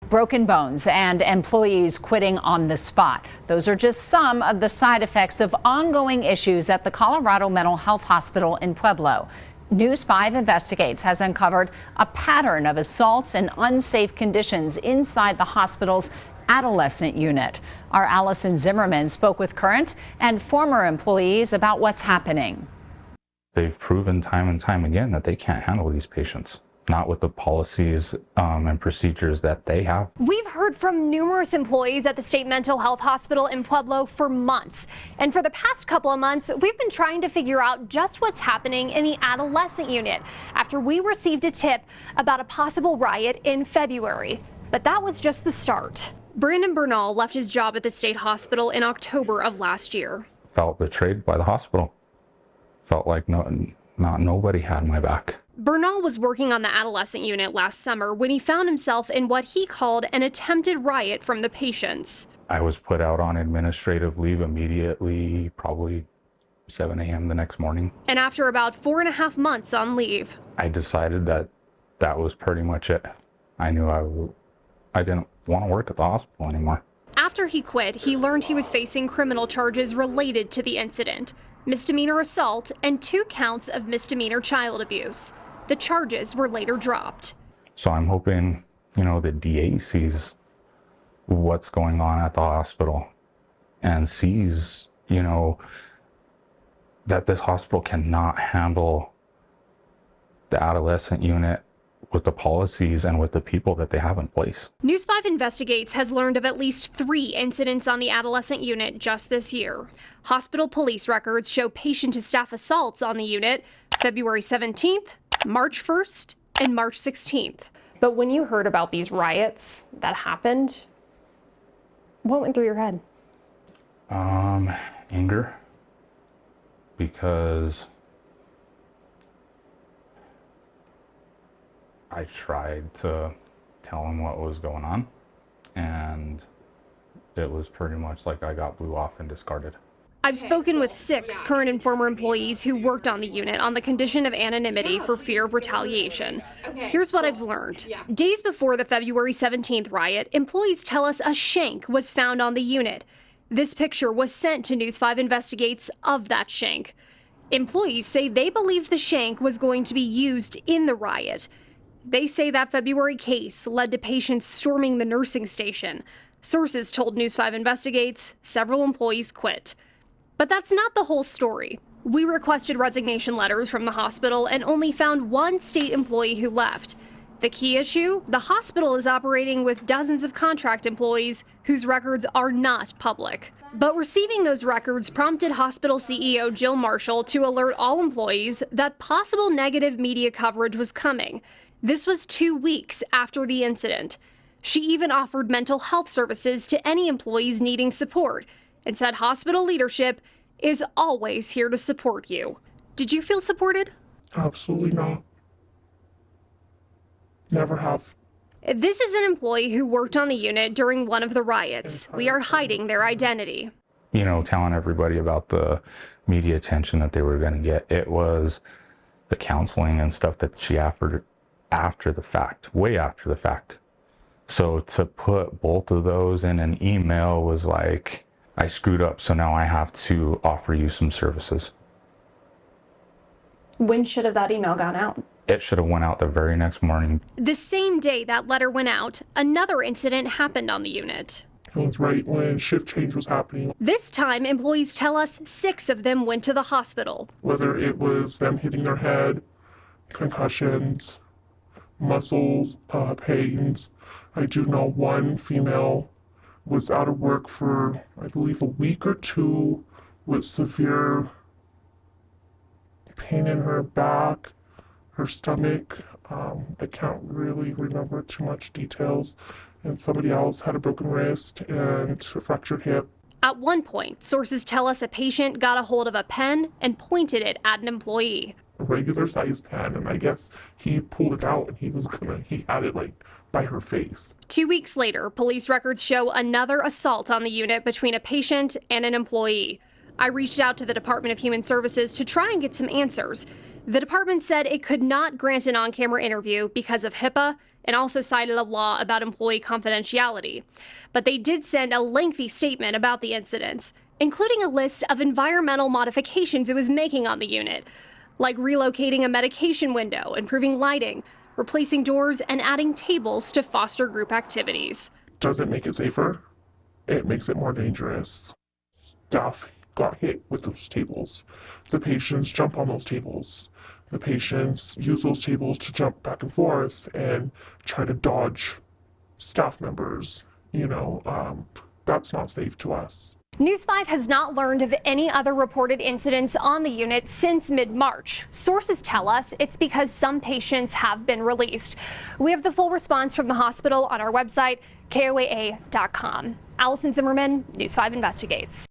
broken bones, and employees quitting on the spot. Those are just some of the side effects of ongoing issues at the Colorado Mental Health Hospital in Pueblo. News 5 Investigates has uncovered a pattern of assaults and unsafe conditions inside the hospital's adolescent unit. Our Allison Zimmerman spoke with current and former employees about what's happening. They've proven time and time again that they can't handle these patients, not with the policies and procedures that they have. We've heard from numerous employees at the State Mental Health Hospital in Pueblo for months. And for the past couple of months, we've been trying to figure out just what's happening in the adolescent unit after we received a tip about a possible riot in February. But that was just the start. Brandon Bernal left his job at the state hospital in October of last year. Felt betrayed by the hospital. Felt like nobody had my back. Bernal was working on the adolescent unit last summer when he found himself in what he called an attempted riot from the patients. I was put out on administrative leave immediately, probably 7 a.m. the next morning. And after about 4.5 months on leave, I decided that that was pretty much it. I knew I didn't want to work at the hospital anymore. After he quit, he learned he was facing criminal charges related to the incident, misdemeanor assault and 2 counts of misdemeanor child abuse. The charges were later dropped. So I'm hoping, the DA sees what's going on at the hospital and sees, that this hospital cannot handle the adolescent unit with the policies and with the people that they have in place. News 5 Investigates has learned of at least 3 incidents on the adolescent unit just this year. Hospital police records show patient-to-staff assaults on the unit February 17th, March 1st, and March 16th. But when you heard about these riots that happened, what went through your head? Anger, because I tried to tell him what was going on, and it was pretty much like I got blew off and discarded. I've spoken with 6 current and former employees who worked on the unit on the condition of anonymity for fear of retaliation. Here's what I've learned. Days before the February 17th riot, employees tell us a shank was found on the unit. This picture was sent to News 5 Investigates of that shank. Employees say they believed the shank was going to be used in the riot. They say that February case led to patients storming the nursing station. Sources told News 5 Investigates several employees quit. But that's not the whole story. We requested resignation letters from the hospital and only found 1 state employee who left. The key issue? The hospital is operating with dozens of contract employees whose records are not public. But receiving those records prompted hospital CEO Jill Marshall to alert all employees that possible negative media coverage was coming. This was 2 weeks after the incident. She even offered mental health services to any employees needing support and said hospital leadership is always here to support you. Did you feel supported? Absolutely not. Never have. This is an employee who worked on the unit during one of the riots. We are hiding their identity. Telling everybody about the media attention that they were going to get. It was the counseling and stuff that she offered after the fact, way after the fact. So to put both of those in an email was like, I screwed up, so now I have to offer you some services. When should have that email gone out? It should have went out the very next morning. The same day that letter went out, another incident happened on the unit. It was right when shift change was happening. This time, employees tell us 6 of them went to the hospital. Whether it was them hitting their head, concussions, muscles, pains. I do know 1 female was out of work for, I believe, a week or 2 with severe pain in her back, her stomach. I can't really remember too much details. And somebody else had a broken wrist and a fractured hip. At one point, sources tell us a patient got a hold of a pen and pointed it at an employee. A regular sized pen, and I guess he pulled it out and he had it by her face. 2 weeks later, police records show another assault on the unit between a patient and an employee. I reached out to the Department of Human Services to try and get some answers. The department said it could not grant an on-camera interview because of HIPAA and also cited a law about employee confidentiality. But they did send a lengthy statement about the incidents, including a list of environmental modifications it was making on the unit, like relocating a medication window, improving lighting, replacing doors, and adding tables to foster group activities. Does it make it safer? It makes it more dangerous. Staff got hit with those tables. The patients jump on those tables. The patients use those tables to jump back and forth and try to dodge staff members. That's not safe to us. News 5 has not learned of any other reported incidents on the unit since mid-March. Sources tell us it's because some patients have been released. We have the full response from the hospital on our website, KOAA.com. Allison Zimmerman, News 5 Investigates.